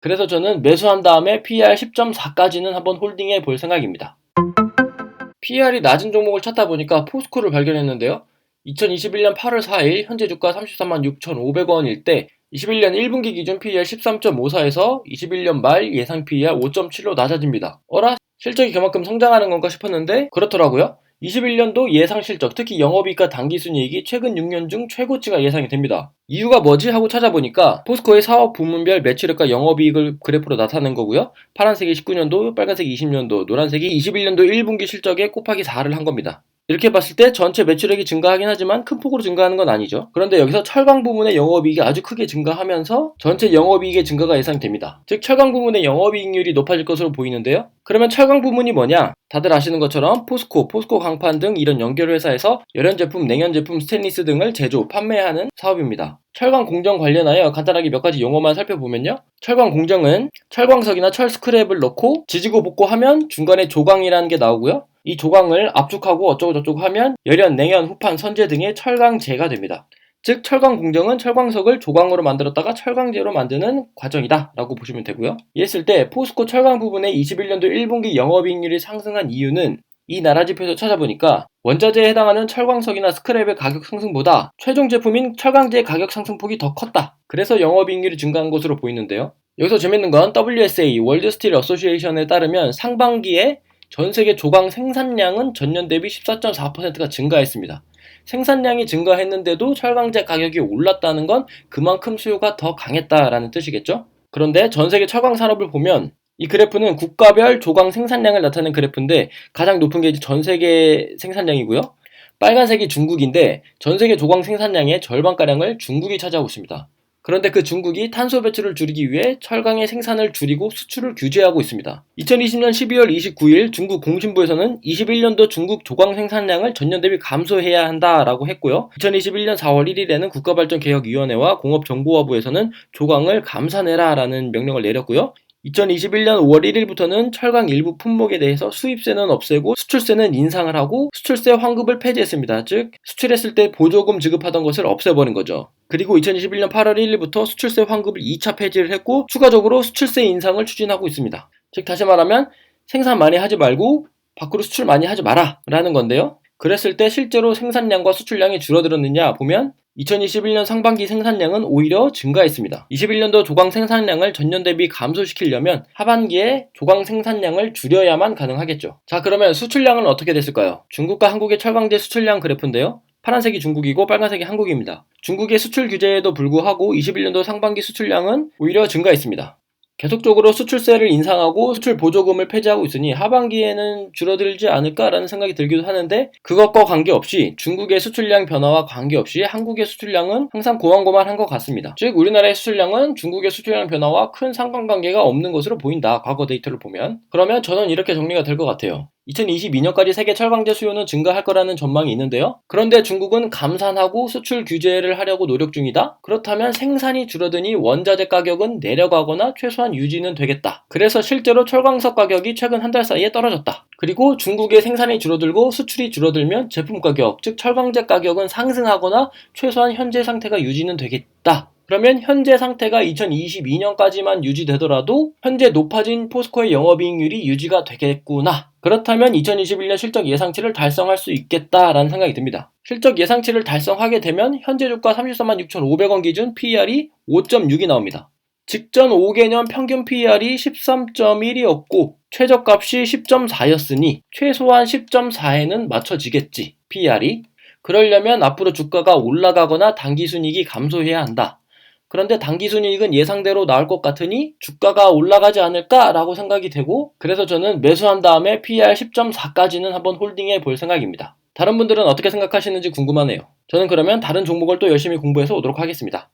그래서 저는 매수한 다음에 PER 10.4까지는 한번 홀딩해 볼 생각입니다. PER이 낮은 종목을 찾다 보니까 포스코를 발견했는데요. 2021년 8월 4일 현재 주가 33만 6,500원일 때 21년 1분기 기준 PER 13.54에서 21년 말 예상 PER 5.7로 낮아집니다. 어라? 실적이 그만큼 성장하는 건가 싶었는데 그렇더라고요. 21년도 예상 실적, 특히 영업이익과 당기순이익이 최근 6년 중 최고치가 예상이 됩니다. 이유가 뭐지? 하고 찾아보니까 포스코의 사업 부문별 매출액과 영업이익을 그래프로 나타낸 거고요. 파란색이 19년도, 빨간색이 20년도, 노란색이 21년도 1분기 실적에 곱하기 4를 한 겁니다. 이렇게 봤을 때 전체 매출액이 증가하긴 하지만 큰 폭으로 증가하는 건 아니죠. 그런데 여기서 철강 부문의 영업이익이 아주 크게 증가하면서 전체 영업이익의 증가가 예상됩니다. 즉 철강 부문의 영업이익률이 높아질 것으로 보이는데요. 그러면 철강 부문이 뭐냐? 다들 아시는 것처럼 포스코 강판 등 이런 연결회사에서 열연제품, 냉연제품, 스테인리스 등을 제조, 판매하는 사업입니다. 철강 공정 관련하여 간단하게 몇 가지 용어만 살펴보면요. 철강 공정은 철광석이나 철 스크랩을 넣고 지지고 볶고하면 중간에 조광이라는 게 나오고요. 이 조광을 압축하고 어쩌고저쩌고 하면 열연, 냉연, 후판, 선제 등의 철강제가 됩니다. 즉 철강 공정은 철광석을 조광으로 만들었다가 철강제로 만드는 과정이다 라고 보시면 되고요. 이랬을 때 포스코 철강 부분의 21년도 1분기 영업이익률이 상승한 이유는 이 나라지표에서 찾아보니까 원자재에 해당하는 철광석이나 스크랩의 가격 상승보다 최종 제품인 철강제의 가격 상승폭이 더 컸다. 그래서 영업이익률이 증가한 것으로 보이는데요. 여기서 재밌는 건 WSA, 월드 스틸 어소시에이션에 따르면 상반기에 전세계 조광 생산량은 전년 대비 14.4%가 증가했습니다. 생산량이 증가했는데도 철강제 가격이 올랐다는 건 그만큼 수요가 더 강했다라는 뜻이겠죠? 그런데 전세계 철강 산업을 보면 이 그래프는 국가별 조광 생산량을 나타내는 그래프인데 가장 높은 게 전세계 생산량이고요. 빨간색이 중국인데 전세계 조광 생산량의 절반가량을 중국이 차지하고 있습니다. 그런데 그 중국이 탄소 배출을 줄이기 위해 철강의 생산을 줄이고 수출을 규제하고 있습니다. 2020년 12월 29일 중국 공신부에서는 21년도 중국 조광 생산량을 전년 대비 감소해야 한다라고 했고요. 2021년 4월 1일에는 국가발전개혁위원회와 공업정보화부에서는 조광을 감산해라라는 명령을 내렸고요. 2021년 5월 1일부터는 철강 일부 품목에 대해서 수입세는 없애고 수출세는 인상을 하고 수출세 환급을 폐지했습니다. 즉 수출했을 때 보조금 지급하던 것을 없애버린 거죠. 그리고 2021년 8월 1일부터 수출세 환급을 2차 폐지를 했고 추가적으로 수출세 인상을 추진하고 있습니다. 즉 다시 말하면 생산 많이 하지 말고 밖으로 수출 많이 하지 마라 라는 건데요. 그랬을 때 실제로 생산량과 수출량이 줄어들었느냐 보면 2021년 상반기 생산량은 오히려 증가했습니다. 21년도 조광 생산량을 전년 대비 감소시키려면 하반기에 조광 생산량을 줄여야만 가능하겠죠. 자, 그러면 수출량은 어떻게 됐을까요? 중국과 한국의 철강제 수출량 그래프인데요. 파란색이 중국이고 빨간색이 한국입니다. 중국의 수출 규제에도 불구하고 21년도 상반기 수출량은 오히려 증가했습니다. 계속적으로 수출세를 인상하고 수출 보조금을 폐지하고 있으니 하반기에는 줄어들지 않을까라는 생각이 들기도 하는데 그것과 관계없이 중국의 수출량 변화와 관계없이 한국의 수출량은 항상 고만고만한 것 같습니다. 즉 우리나라의 수출량은 중국의 수출량 변화와 큰 상관관계가 없는 것으로 보인다. 과거 데이터를 보면. 그러면 저는 이렇게 정리가 될 것 같아요. 2022년까지 세계 철강제 수요는 증가할 거라는 전망이 있는데요. 그런데 중국은 감산하고 수출 규제를 하려고 노력 중이다? 그렇다면 생산이 줄어드니 원자재 가격은 내려가거나 최소한 유지는 되겠다. 그래서 실제로 철광석 가격이 최근 한 달 사이에 떨어졌다. 그리고 중국의 생산이 줄어들고 수출이 줄어들면 제품 가격, 즉 철강제 가격은 상승하거나 최소한 현재 상태가 유지는 되겠다. 그러면 현재 상태가 2022년까지만 유지되더라도 현재 높아진 포스코의 영업이익률이 유지가 되겠구나. 그렇다면 2021년 실적 예상치를 달성할 수 있겠다라는 생각이 듭니다. 실적 예상치를 달성하게 되면 현재 주가 34만 6,500원 기준 PER이 5.6이 나옵니다. 직전 5개년 평균 PER이 13.1이었고 최저값이 10.4였으니 최소한 10.4에는 맞춰지겠지, PER이. 그러려면 앞으로 주가가 올라가거나 당기순이익이 감소해야 한다. 그런데 당기순이익은 예상대로 나올 것 같으니 주가가 올라가지 않을까라고 생각이 되고 그래서 저는 매수한 다음에 PER 10.4까지는 한번 홀딩해 볼 생각입니다. 다른 분들은 어떻게 생각하시는지 궁금하네요. 저는 그러면 다른 종목을 또 열심히 공부해서 오도록 하겠습니다.